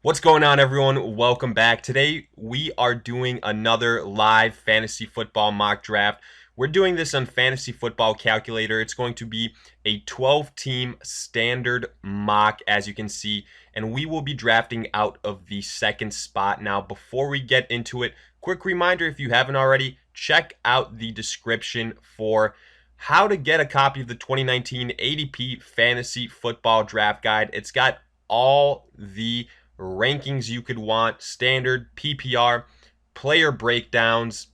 What's going on, everyone? Welcome back. Today we are doing another live fantasy football mock draft. We're doing this on Fantasy Football Calculator. It's going to be a 12-team standard mock, as you can see, and we will be drafting out of the second spot. Now, before we get into it, quick reminder, if you haven't already, check out the description for how to get a copy of the 2019 ADP Fantasy Football Draft Guide. It's got all the rankings you could want, standard, PPR, player breakdowns,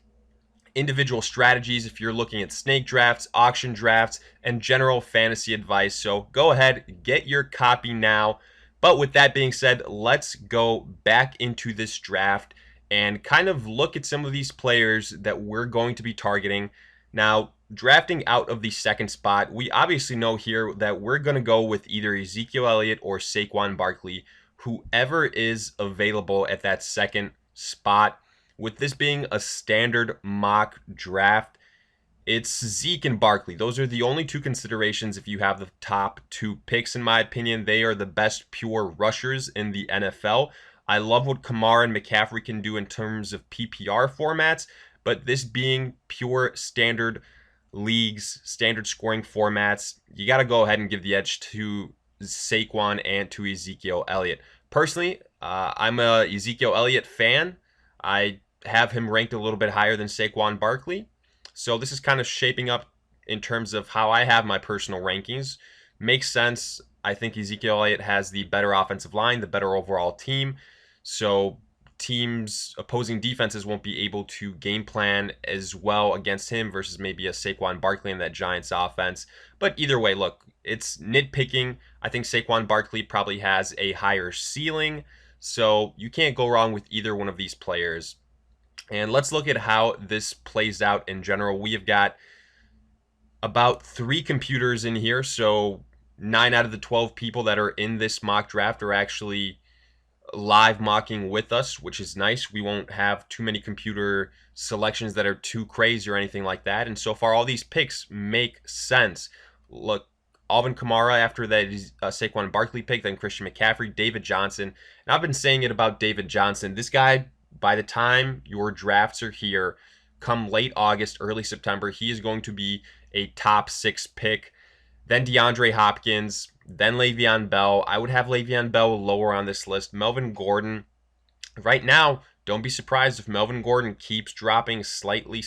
individual strategies if you're looking at snake drafts, auction drafts, and general fantasy advice. So go ahead, get your copy now. But with that being said, let's go back into this draft and kind of look at some of these players that we're going to be targeting. Now, drafting out of the second spot, we obviously know here that we're going to go with either Ezekiel Elliott or Saquon Barkley, whoever is available at that second spot. With this being a standard mock draft, it's Zeke and Barkley. Those are the only two considerations if you have the top two picks, in my opinion. They are the best pure rushers in the NFL. I love what Kamara and McCaffrey can do in terms of PPR formats, but this being pure standard leagues, standard scoring formats, you got to go ahead and give the edge to Saquon and to Ezekiel Elliott. Personally, I'm a Ezekiel Elliott fan. I have him ranked a little bit higher than Saquon Barkley. So this is kind of shaping up in terms of how I have my personal rankings. Makes sense. I think Ezekiel Elliott has the better offensive line, the better overall team. So teams, opposing defenses won't be able to game plan as well against him versus maybe a Saquon Barkley in that Giants offense. But either way, look, it's nitpicking. I think Saquon Barkley probably has a higher ceiling, so you can't go wrong with either one of these players. And let's look at how this plays out in general. We have got about 3 computers in here, so 9 out of the 12 people that are in this mock draft are actually live mocking with us, which is nice. We won't have too many computer selections that are too crazy or anything like that. And so far, all these picks make sense. Look, Alvin Kamara after that Saquon Barkley pick, then Christian McCaffrey, David Johnson. And I've been saying it about David Johnson. This guy, by the time your drafts are here, come late August, early September, he is going to be a top 6 pick. Then DeAndre Hopkins, then Le'Veon Bell. I would have Le'Veon Bell lower on this list. Melvin Gordon. Right now, don't be surprised if Melvin Gordon keeps dropping slightly.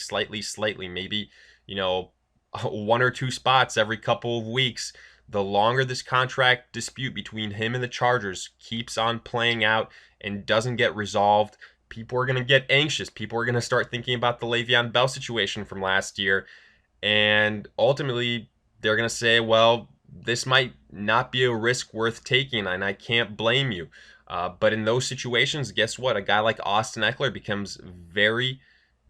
Maybe, 1 or 2 spots every couple of weeks. The longer this contract dispute between him and the Chargers keeps on playing out and doesn't get resolved, people are going to get anxious. People are going to start thinking about the Le'Veon Bell situation from last year. And ultimately, they're going to say, well, this might not be a risk worth taking, and I can't blame you. But in those situations, guess what? A guy like Austin Eckler becomes very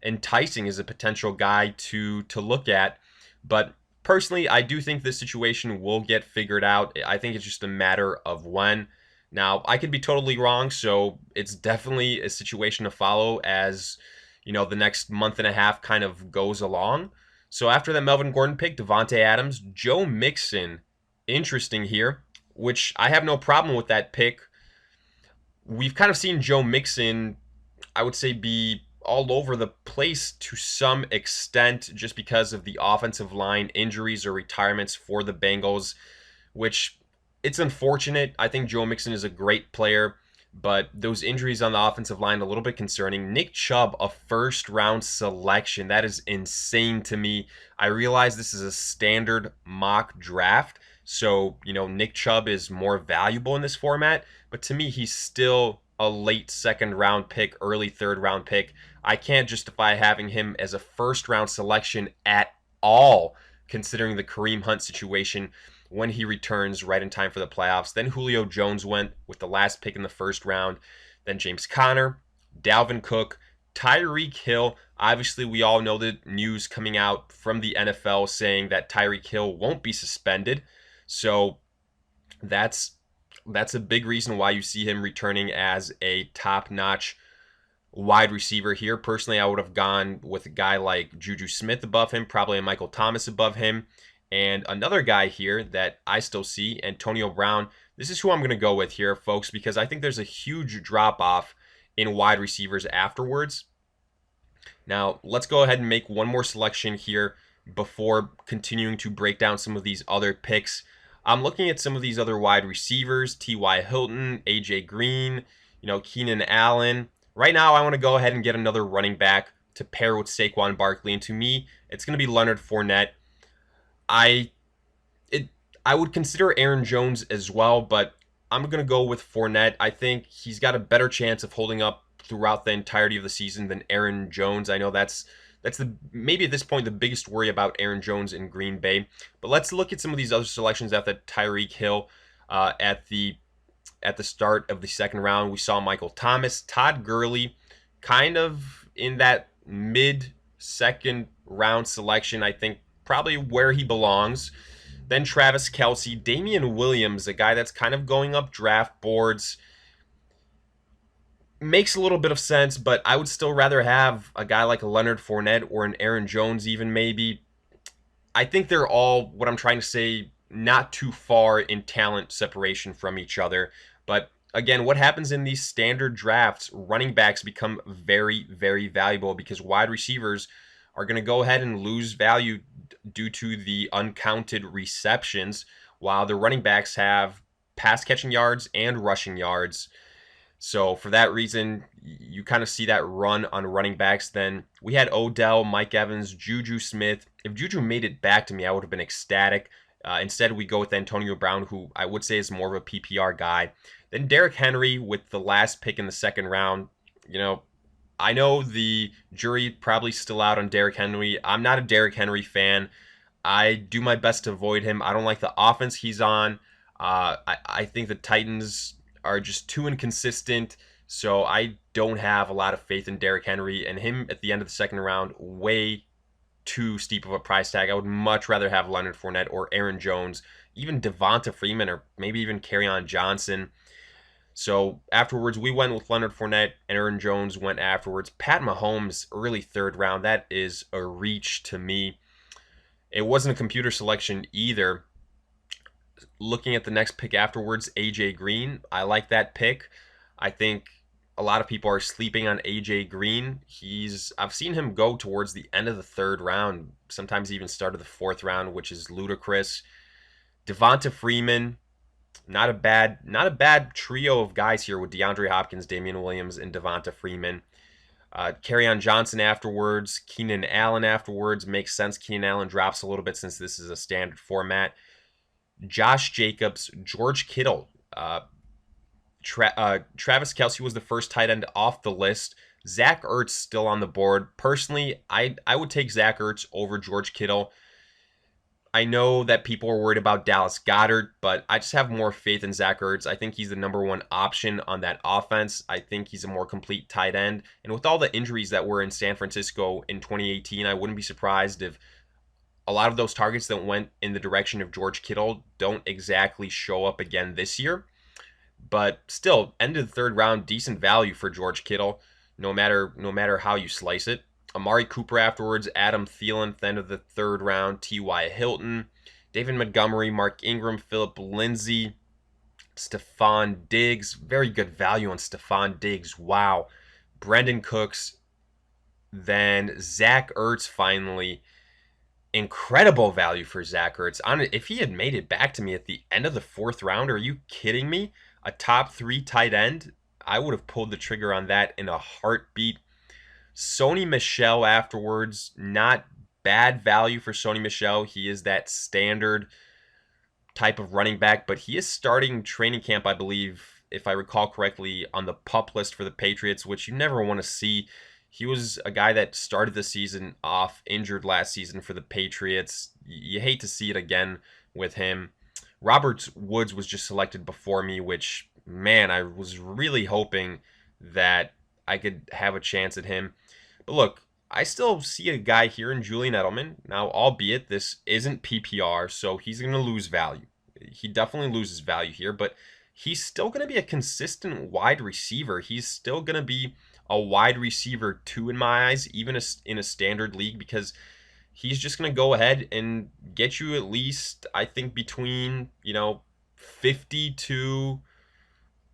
enticing as a potential guy to look at. But personally, I do think this situation will get figured out. I think it's just a matter of when. Now, I could be totally wrong, so it's definitely a situation to follow as, the next month and a half kind of goes along. So after that Melvin Gordon pick, Devontae Adams, Joe Mixon, interesting here, which I have no problem with that pick. We've kind of seen Joe Mixon, I would say, be all over the place to some extent just because of the offensive line injuries or retirements for the Bengals, which it's unfortunate. I think Joe Mixon is a great player, but those injuries on the offensive line a little bit concerning. Nick Chubb, a first-round selection. That is insane to me. I realize this is a standard mock draft, so, Nick Chubb is more valuable in this format, but to me, he's still a late second-round pick, early third-round pick. I can't justify having him as a first-round selection at all, considering the Kareem Hunt situation when he returns right in time for the playoffs. Then Julio Jones went with the last pick in the first round. Then James Conner, Dalvin Cook, Tyreek Hill. Obviously, we all know the news coming out from the NFL saying that Tyreek Hill won't be suspended. So that's a big reason why you see him returning as a top-notch wide receiver here. Personally, I would have gone with a guy like Juju Smith above him, probably a Michael Thomas above him. And another guy here that I still see, Antonio Brown, This is who I'm going to go with here, folks, because I think there's a huge drop off in wide receivers afterwards. Now, let's go ahead and make one more selection here before continuing to break down some of these other picks. I'm looking at some of these other wide receivers, T.Y. Hilton, A.J. Green, Keenan Allen. Right now, I want to go ahead and get another running back to pair with Saquon Barkley, and to me, it's going to be Leonard Fournette. I it I would consider Aaron Jones as well, but I'm going to go with Fournette. I think he's got a better chance of holding up throughout the entirety of the season than Aaron Jones. I know that's the maybe at this point the biggest worry about Aaron Jones in Green Bay. But let's look at some of these other selections after Tyreek Hill at the start of the second round. We saw Michael Thomas, Todd Gurley, kind of in that mid second round selection. I think probably where he belongs. Then Travis Kelce, Damian Williams, a guy that's kind of going up draft boards. Makes a little bit of sense, but I would still rather have a guy like a Leonard Fournette or an Aaron Jones, even maybe. I think they're all, what I'm trying to say, not too far in talent separation from each other. But again, what happens in these standard drafts, running backs become very, very valuable because wide receivers are going to go ahead and lose value due to the uncounted receptions, while the running backs have pass catching yards and rushing yards. So for that reason, you kind of see that run on running backs. Then we had Odell, Mike Evans, Juju Smith. If Juju made it back to me, I would have been ecstatic. Instead, we go with Antonio Brown, who I would say is more of a PPR guy. Then Derrick Henry with the last pick in the second round. I know the jury probably still out on Derrick Henry. I'm not a Derrick Henry fan. I do my best to avoid him. I don't like the offense he's on. I think the Titans are just too inconsistent, so I don't have a lot of faith in Derrick Henry, and him at the end of the second round, way too steep of a price tag. I would much rather have Leonard Fournette or Aaron Jones, even Devonta Freeman, or maybe even Kerryon Johnson. So afterwards, we went with Leonard Fournette, and Aaron Jones went afterwards. Pat Mahomes, early third round, that is a reach to me. It wasn't a computer selection either. Looking at the next pick afterwards, AJ Green, I like that pick. I think a lot of people are sleeping on AJ Green. I've seen him go towards the end of the third round, sometimes even start of the fourth round, which is ludicrous. Devonta Freeman, not a bad trio of guys here with DeAndre Hopkins, Damian Williams, and Devonta Freeman. Kerryon Johnson afterwards, Keenan Allen afterwards. Makes sense. Keenan Allen drops a little bit since this is a standard format. Josh Jacobs, George Kittle, Travis Kelce was the first tight end off the list. Zach Ertz still on the board. Personally, I would take Zach Ertz over George Kittle. I know that people are worried about Dallas Goedert, but I just have more faith in Zach Ertz. I think he's the number one option on that offense. I think he's a more complete tight end. And with all the injuries that were in San Francisco in 2018, I wouldn't be surprised if a lot of those targets that went in the direction of George Kittle don't exactly show up again this year. But still, end of the third round, decent value for George Kittle, no matter how you slice it. Amari Cooper afterwards, Adam Thielen at the end of the third round, T.Y. Hilton, David Montgomery, Mark Ingram, Philip Lindsay, Stephon Diggs. Very good value on Stephon Diggs. Wow. Brandon Cooks. Then Zach Ertz finally. Incredible value for Zach Ertz. If he had made it back to me at the end of the fourth round, are you kidding me? A top 3 tight end? I would have pulled the trigger on that in a heartbeat. Sony Michel afterwards, not bad value for Sony Michel. He is that standard type of running back, but he is starting training camp, I believe, if I recall correctly, on the PUP list for the Patriots, which you never want to see. He was a guy that started the season off injured last season for the Patriots. You hate to see it again with him. Robert Woods was just selected before me, which, man, I was really hoping that I could have a chance at him. But look, I still see a guy here in Julian Edelman. Now, albeit this isn't PPR, so he's going to lose value. He definitely loses value here, but he's still going to be a consistent wide receiver. He's still going to be a wide receiver 2 in my eyes, even in a standard league, because he's just going to go ahead and get you at least, I think, between, 50 to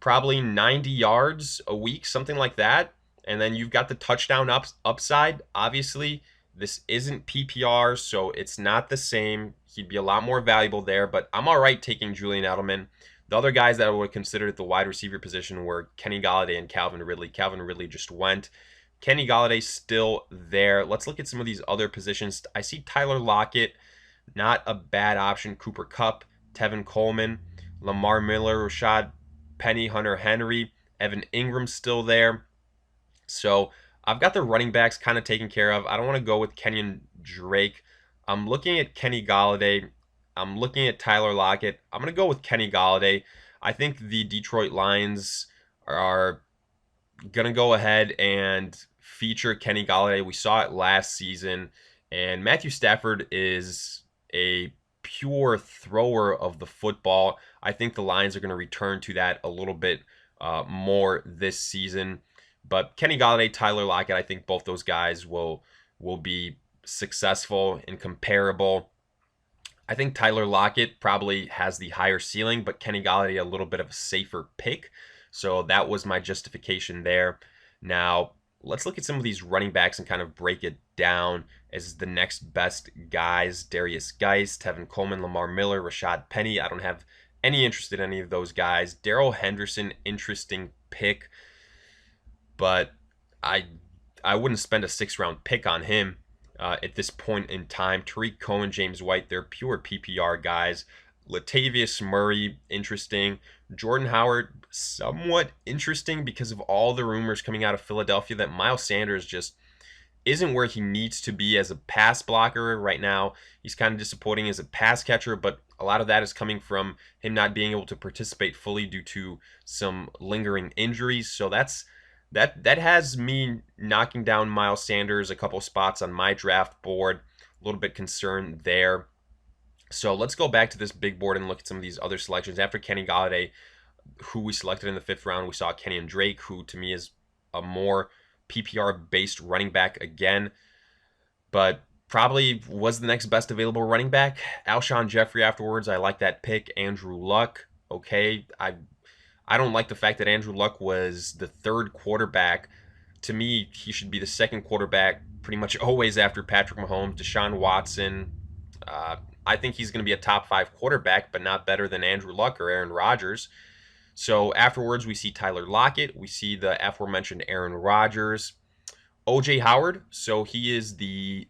probably 90 yards a week, something like that. And then you've got the touchdown upside. Obviously, this isn't PPR, so it's not the same. He'd be a lot more valuable there, but I'm all right taking Julian Edelman. The other guys that I would consider at the wide receiver position were Kenny Golladay and Calvin Ridley. Calvin Ridley just went. Kenny Galladay's still there. Let's look at some of these other positions. I see Tyler Lockett, not a bad option. Cooper Kupp, Tevin Coleman, Lamar Miller, Rashad Penny, Hunter Henry, Evan Ingram still there. So I've got the running backs kind of taken care of. I don't want to go with Kenyon Drake. I'm looking at Kenny Golladay. I'm looking at Tyler Lockett. I'm going to go with Kenny Golladay. I think the Detroit Lions are going to go ahead and feature Kenny Golladay. We saw it last season. And Matthew Stafford is a pure thrower of the football. I think the Lions are going to return to that a little bit more this season. But Kenny Golladay, Tyler Lockett, I think both those guys will be successful and comparable. I think Tyler Lockett probably has the higher ceiling, but Kenny Golladay a little bit of a safer pick. So that was my justification there. Now, let's look at some of these running backs and kind of break it down as the next best guys. Darius Geis, Tevin Coleman, Lamar Miller, Rashad Penny. I don't have any interest in any of those guys. Darrell Henderson, interesting pick, but I wouldn't spend a 6th-round pick on him at this point in time. Tariq Cohen, James White, they're pure PPR guys. Latavius Murray, interesting. Jordan Howard, somewhat interesting because of all the rumors coming out of Philadelphia that Miles Sanders just isn't where he needs to be as a pass blocker right now. He's kind of disappointing as a pass catcher, but a lot of that is coming from him not being able to participate fully due to some lingering injuries. So that has me knocking down Miles Sanders a couple spots on my draft board. A little bit concerned there. So let's go back to this big board and look at some of these other selections. After Kenny Golladay, who we selected in the 5th round, we saw Kenyon Drake, who to me is a more PPR-based running back again, but probably was the next best available running back. Alshon Jeffrey afterwards, I like that pick. Andrew Luck, okay. I don't like the fact that Andrew Luck was the 3rd quarterback. To me, he should be the 2nd quarterback pretty much always after Patrick Mahomes, Deshaun Watson. I think he's going to be a top 5 quarterback, but not better than Andrew Luck or Aaron Rodgers. So afterwards, we see Tyler Lockett. We see the aforementioned Aaron Rodgers. O.J. Howard. So he is the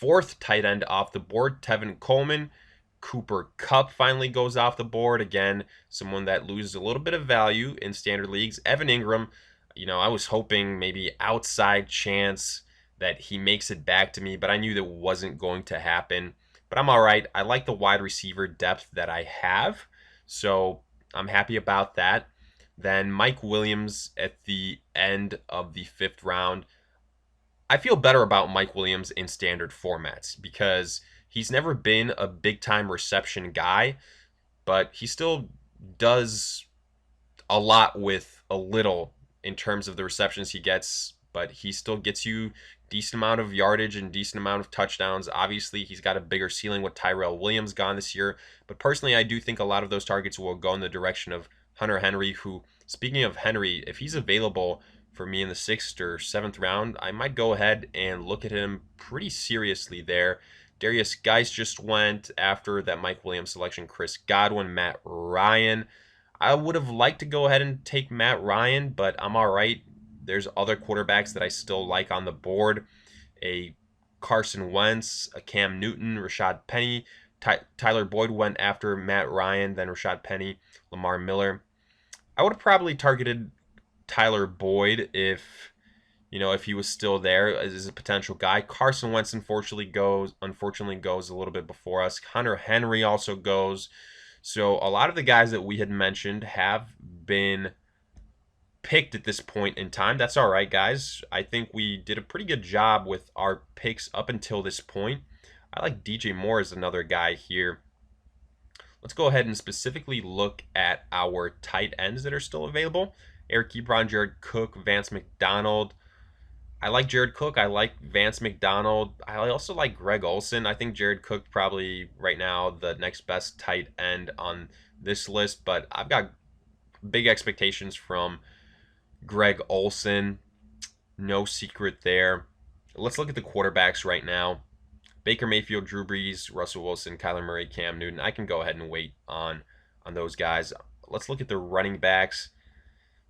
4th tight end off the board. Tevin Coleman. Cooper Kupp finally goes off the board. Again, someone that loses a little bit of value in standard leagues. Evan Ingram. I was hoping maybe outside chance that he makes it back to me, but I knew that wasn't going to happen. But I'm all right. I like the wide receiver depth that I have, so I'm happy about that. Then Mike Williams at the end of the 5th round. I feel better about Mike Williams in standard formats because he's never been a big-time reception guy, but he still does a lot with a little in terms of the receptions he gets, but he still gets you decent amount of yardage and decent amount of touchdowns. Obviously, he's got a bigger ceiling with Tyrell Williams gone this year, but personally, I do think a lot of those targets will go in the direction of Hunter Henry, who, speaking of Henry, if he's available for me in the 6th or 7th round, I might go ahead and look at him pretty seriously there. Darius Geis just went after that Mike Williams selection. Chris Godwin, Matt Ryan. I would have liked to go ahead and take Matt Ryan, but I'm all right. There's other quarterbacks that I still like on the board. A Carson Wentz, a Cam Newton, Rashad Penny. Tyler Boyd went after Matt Ryan, then Rashad Penny, Lamar Miller. I would have probably targeted Tyler Boyd if he was still there as a potential guy. Carson Wentz unfortunately goes a little bit before us. Hunter Henry also goes. So a lot of the guys that we had mentioned have been picked at this point in time. That's all right, guys. I think we did a pretty good job with our picks up until this point. I like DJ Moore as another guy here. Let's go ahead and specifically look at our tight ends that are still available. Eric Ebron, Jared Cook, Vance McDonald. I like Jared Cook. I like Vance McDonald. I also like Greg Olsen. I think Jared Cook probably right now the next best tight end on this list, but I've got big expectations from Greg Olsen. No secret there. Let's look at the quarterbacks right now. Baker Mayfield, Drew Brees, Russell Wilson, Kyler Murray, Cam Newton. I can go ahead and wait on those guys. Let's look at the running backs.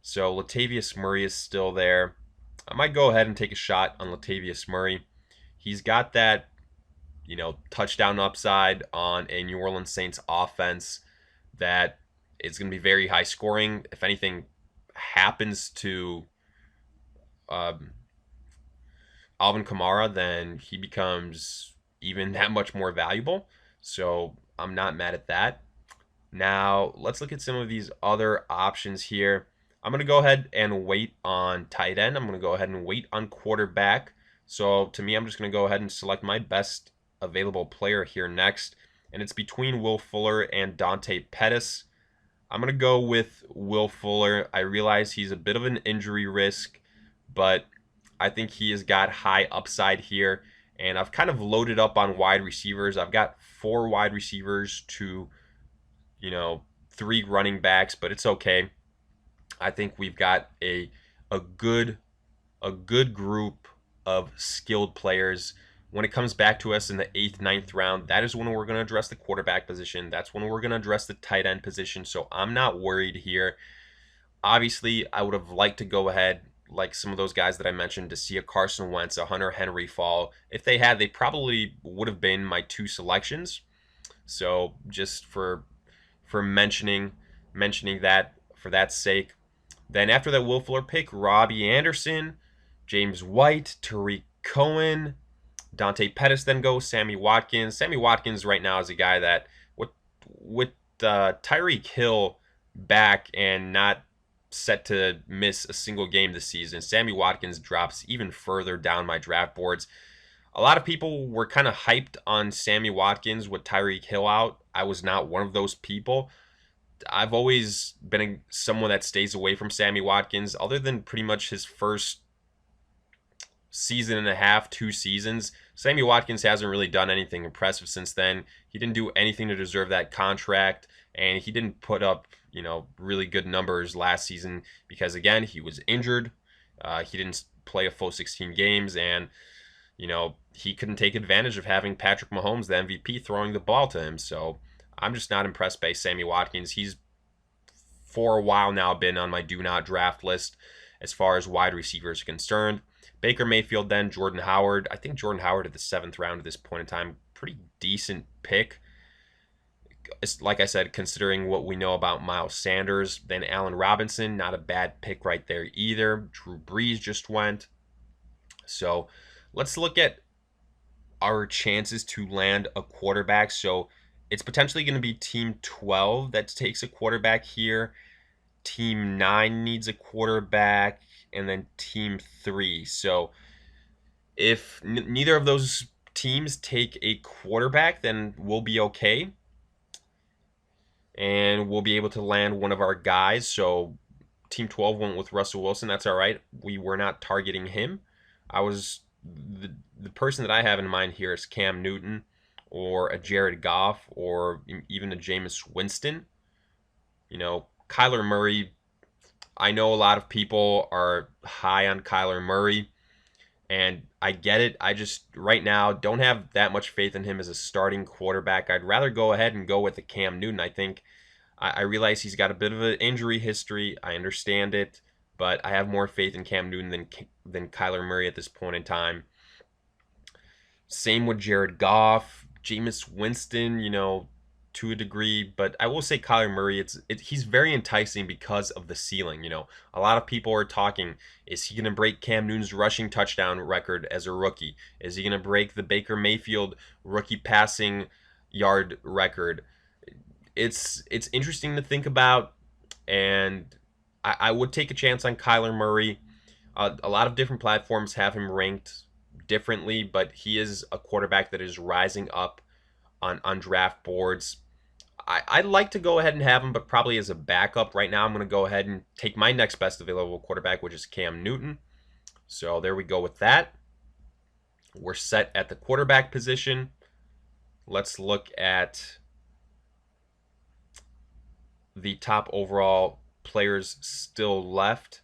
So Latavius Murray is still there. I might go ahead and take a shot on Latavius Murray. He's got that, touchdown upside on a New Orleans Saints offense that is going to be very high scoring. If anything happens to um, Alvin Kamara, then he becomes even that much more valuable. So I'm not mad at that. Now, let's look at some of these other options here. I'm going to go ahead and wait on tight end. I'm going to go ahead and wait on quarterback. So to me, I'm just going to go ahead and select my best available player here next. And it's between Will Fuller and Dante Pettis. I'm going to go with Will Fuller. I realize he's a bit of an injury risk, but I think he has got high upside here. And I've kind of loaded up on wide receivers. I've got 4 wide receivers to 3 running backs, but it's okay. I think we've got a good group of skilled players. When it comes back to us in the 8th, 9th round, that is when we're going to address the quarterback position. That's when we're going to address the tight end position. So I'm not worried here. Obviously, I would have liked to go ahead, like some of those guys that I mentioned, to see a Carson Wentz, a Hunter Henry fall. If they had, they probably would have been my 2 selections. So just for mentioning that for that sake. Then after that Will Fuller pick, Robbie Anderson, James White, Tariq Cohen, Dante Pettis then goes, Sammy Watkins. Sammy Watkins right now is a guy that with Tyreek Hill back and not set to miss a single game this season, Sammy Watkins drops even further down my draft boards. A lot of people were kind of hyped on Sammy Watkins with Tyreek Hill out. I was not one of those people. I've always been someone that stays away from Sammy Watkins, other than pretty much his first season and a half, 2 seasons. Sammy Watkins hasn't really done anything impressive since then. He didn't do anything to deserve that contract, and he didn't put up, really good numbers last season because, again, he was injured. He didn't play a full 16 games, and he couldn't take advantage of having Patrick Mahomes, the MVP, throwing the ball to him. So I'm just not impressed by Sammy Watkins. He's for a while now been on my do not draft list as far as wide receivers are concerned. Baker Mayfield, then Jordan Howard. I think Jordan Howard at the 7th round at this point in time, pretty decent pick. It's, like I said, considering what we know about Miles Sanders. Then Allen Robinson, not a bad pick right there either. Drew Brees just went. So let's look at our chances to land a quarterback. So it's potentially going to be Team 12 that takes a quarterback here. Team 9 needs a quarterback, and then Team 3. So if neither of those teams take a quarterback, then we'll be okay. And we'll be able to land one of our guys. So Team 12 went with Russell Wilson. That's all right. We were not targeting him. The person that I have in mind here is Cam Newton or a Jared Goff or even a Jameis Winston. Kyler Murray, I know a lot of people are high on Kyler Murray, and I get it. I just, right now, don't have that much faith in him as a starting quarterback. I'd rather go ahead and go with a Cam Newton. I think I realize he's got a bit of an injury history. I understand it, but I have more faith in Cam Newton than Kyler Murray at this point in time. Same with Jared Goff, Jameis Winston, to a degree, but I will say Kyler Murray, he's very enticing because of the ceiling. A lot of people are talking, is he going to break Cam Newton's rushing touchdown record as a rookie? Is he going to break the Baker Mayfield rookie passing yard record? It's interesting to think about, and I would take a chance on Kyler Murray. A lot of different platforms have him ranked differently, but he is a quarterback that is rising up on draft boards. I'd like to go ahead and have him, but probably as a backup. Right now, I'm going to go ahead and take my next best available quarterback, which is Cam Newton. So there we go with that. We're set at the quarterback position. Let's look at the top overall players still left.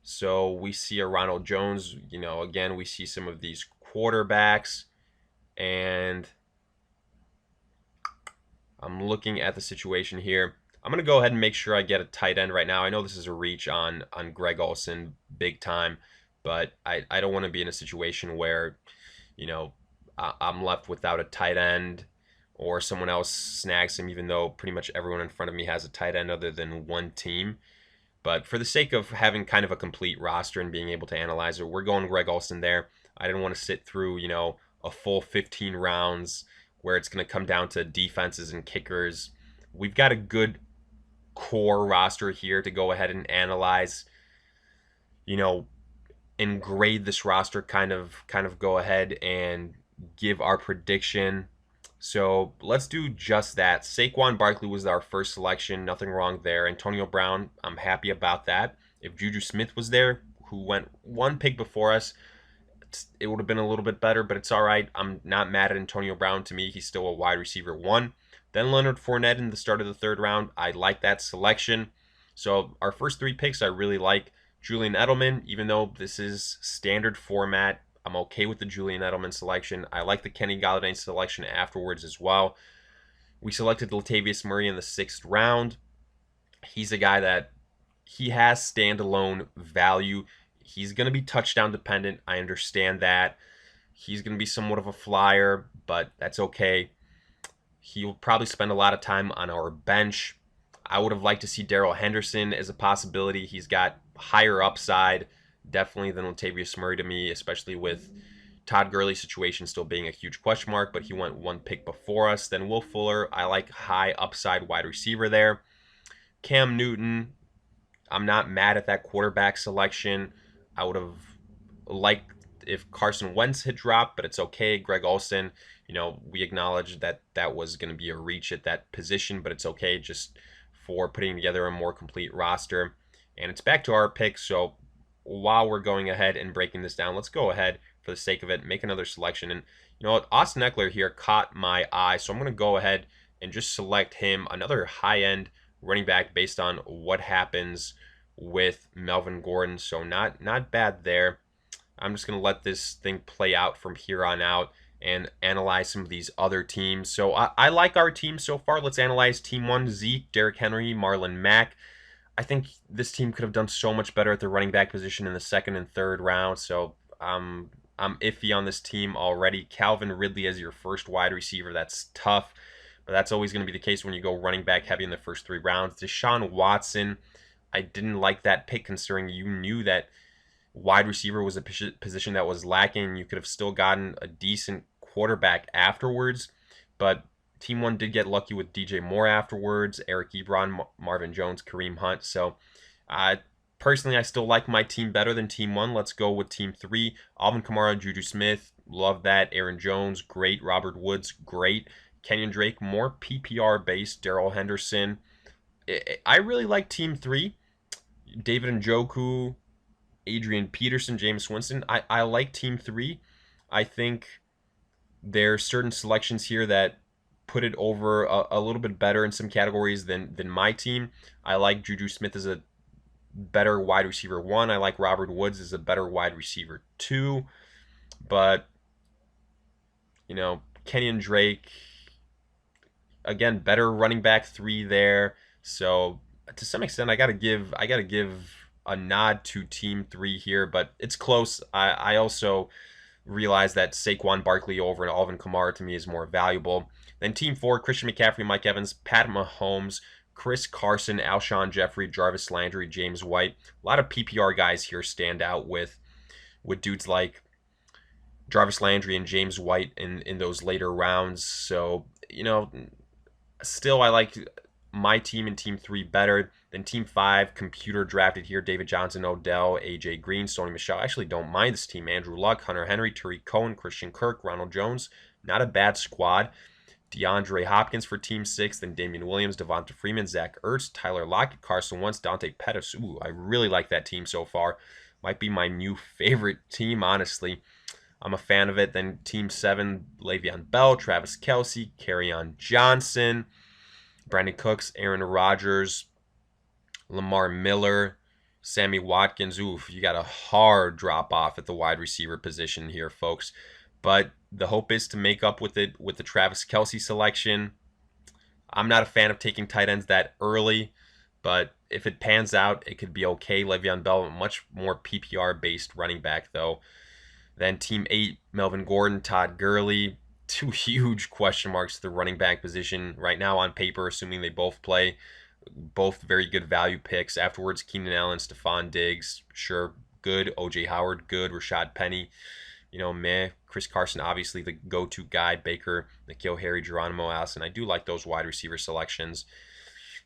So we see a Ronald Jones. Again, we see some of these quarterbacks, and I'm looking at the situation here. I'm going to go ahead and make sure I get a tight end right now. I know this is a reach on Greg Olsen big time, but I don't want to be in a situation where, you know, I'm left without a tight end or someone else snags him, even though pretty much everyone in front of me has a tight end other than one team. But for the sake of having kind of a complete roster and being able to analyze it, we're going Greg Olsen there. I didn't want to sit through, a full 15 rounds where it's going to come down to defenses and kickers. We've got a good core roster here to go ahead and analyze, you know, and grade this roster, kind of go ahead and give our prediction. So let's do just that. Saquon Barkley was our first selection. Nothing wrong there. Antonio Brown, I'm happy about that. If Juju Smith was there, who went one pick before us, it would have been a little bit better, but it's all right. I'm not mad at Antonio Brown. To me, he's still a wide receiver one. Then Leonard Fournette in the start of the third round. I like that selection. So our first three picks, I really like. Julian Edelman, even though this is standard format, I'm okay with the Julian Edelman selection. I like the Kenny Galladay selection afterwards as well. We selected Latavius Murray in the 6th round. He's a guy that he has standalone value. He's going to be touchdown dependent. I understand that. He's going to be somewhat of a flyer, but that's okay. He'll probably spend a lot of time on our bench. I would have liked to see Darrell Henderson as a possibility. He's got higher upside, definitely, than Latavius Murray to me, especially with Todd Gurley's situation still being a huge question mark, but he went one pick before us. Then Will Fuller, I like high upside wide receiver there. Cam Newton, I'm not mad at that quarterback selection. I would have liked if Carson Wentz had dropped, but it's okay. Greg Olsen, we acknowledge that that was going to be a reach at that position, but it's okay just for putting together a more complete roster. And it's back to our pick. So while we're going ahead and breaking this down, let's go ahead for the sake of it, make another selection. And Austin Eckler here caught my eye, so I'm going to go ahead and just select him, another high-end running back based on what happens with Melvin Gordon. So not bad there. I'm just going to let this thing play out from here on out and analyze some of these other teams. So I like our team so far. Let's analyze Team 1, Zeke, Derrick Henry, Marlon Mack. I think this team could have done so much better at the running back position in the 2nd and 3rd round. So I'm iffy on this team already. Calvin Ridley as your first wide receiver, that's tough. But that's always going to be the case when you go running back heavy in the first 3 rounds. Deshaun Watson, I didn't like that pick considering you knew that wide receiver was a position that was lacking. You could have still gotten a decent quarterback afterwards, but Team 1 did get lucky with DJ Moore afterwards, Eric Ebron, Marvin Jones, Kareem Hunt. So personally, I still like my team better than Team 1. Let's go with Team 3. Alvin Kamara, Juju Smith, love that. Aaron Jones, great. Robert Woods, great. Kenyon Drake, more PPR based. Darrell Henderson. I really like Team 3. David Njoku, Adrian Peterson, James Winston. I like Team 3. I think there's certain selections here that put it over a little bit better in some categories than my team. I like Juju Smith as a better wide receiver 1. I like Robert Woods as a better wide receiver 2. But, Kenyon Drake, again, better running back 3 there. So to some extent, I gotta give a nod to Team 3 here, but it's close. I also realize that Saquon Barkley over Alvin Kamara to me is more valuable. Then Team 4, Christian McCaffrey, Mike Evans, Pat Mahomes, Chris Carson, Alshon Jeffrey, Jarvis Landry, James White. A lot of PPR guys here stand out with dudes like Jarvis Landry and James White in those later rounds. So, still I like my team and Team 3 better than Team 5. Computer drafted here David Johnson, Odell, AJ Green, Sony Michel. I actually don't mind this team. Andrew Luck, Hunter Henry, Tariq Cohen, Christian Kirk, Ronald Jones. Not a bad squad. DeAndre Hopkins for Team 6, then Damian Williams, Devonta Freeman, Zach Ertz, Tyler Lockett, Carson Wentz, Dante Pettis. Ooh, I really like that team so far. Might be my new favorite team, honestly. I'm a fan of it. Then Team 7, Le'Veon Bell, Travis Kelce, Kerryon Johnson. Brandon Cooks, Aaron Rodgers, Lamar Miller, Sammy Watkins. Oof, you got a hard drop off at the wide receiver position here, folks. But the hope is to make up with it with the Travis Kelce selection. I'm not a fan of taking tight ends that early, but if it pans out, it could be okay. Le'Veon Bell, much more PPR based running back, though. Then team 8, Melvin Gordon, Todd Gurley. Two huge question marks to the running back position right now on paper, assuming they both play. Both very good value picks. Afterwards, Keenan Allen, Stephon Diggs, sure, good. OJ Howard, good. Rashad Penny, meh. Chris Carson, obviously the go-to guy. Baker, N'Keal Harry, Geronimo Allison. I do like those wide receiver selections.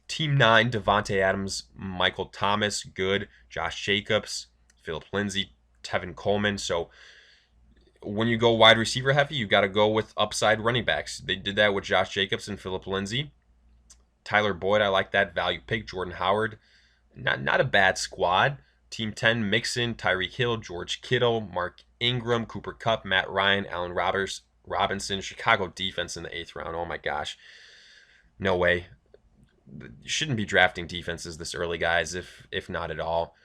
Team 9, Devontae Adams, Michael Thomas, good. Josh Jacobs, Philip Lindsay, Tevin Coleman. So when you go wide receiver heavy, you got to go with upside running backs. They did that with Josh Jacobs and Philip Lindsay. Tyler Boyd, I like that value pick. Jordan Howard, not a bad squad. Team 10, Mixon, Tyreek Hill, George Kittle, Mark Ingram, Cooper Kupp, Matt Ryan, Allen Robinson, Chicago defense in the 8th round. Oh my gosh. No way. You shouldn't be drafting defenses this early, guys, if not at all.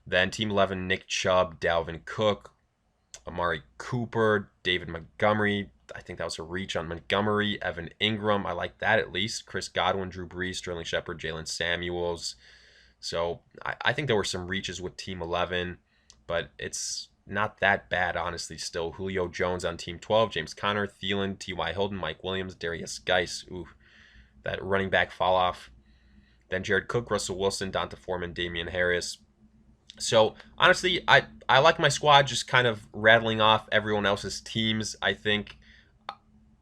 Then Team 11, Nick Chubb, Dalvin Cook, Amari Cooper, David Montgomery. I think that was a reach on Montgomery. Evan Ingram, I like that at least. Chris Godwin, Drew Brees, Sterling Shepard, Jalen Samuels. So I think there were some reaches with Team 11, but it's not that bad, honestly, still. Julio Jones on Team 12, James Conner, Thielen, T.Y. Hilton, Mike Williams, Darius Geis. Ooh, that running back fall off. Then Jared Cook, Russell Wilson, Donta Foreman, Damian Harris. So honestly, I like my squad, just kind of rattling off everyone else's teams. I think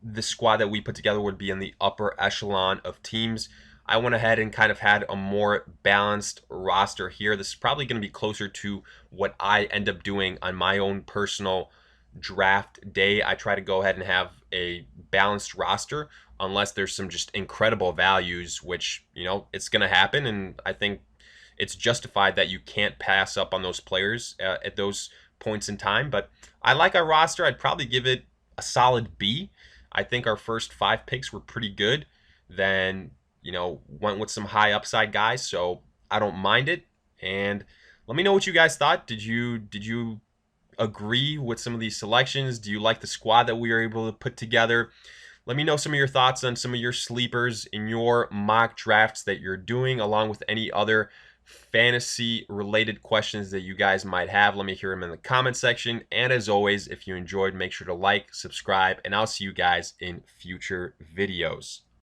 the squad that we put together would be in the upper echelon of teams. I went ahead and kind of had a more balanced roster here. This is probably going to be closer to what I end up doing on my own personal draft day. I try to go ahead and have a balanced roster unless there's some just incredible values, which, it's going to happen. And I think it's justified that you can't pass up on those players at those points in time. But I like our roster. I'd probably give it a solid B. I think our first 5 picks were pretty good. Then, went with some high upside guys, so I don't mind it. And let me know what you guys thought. Did you agree with some of these selections? Do you like the squad that we were able to put together? Let me know some of your thoughts on some of your sleepers in your mock drafts that you're doing, along with any other fantasy related questions that you guys might have. Let me hear them in the comment section. And as always, if you enjoyed, make sure to like, subscribe, and I'll see you guys in future videos.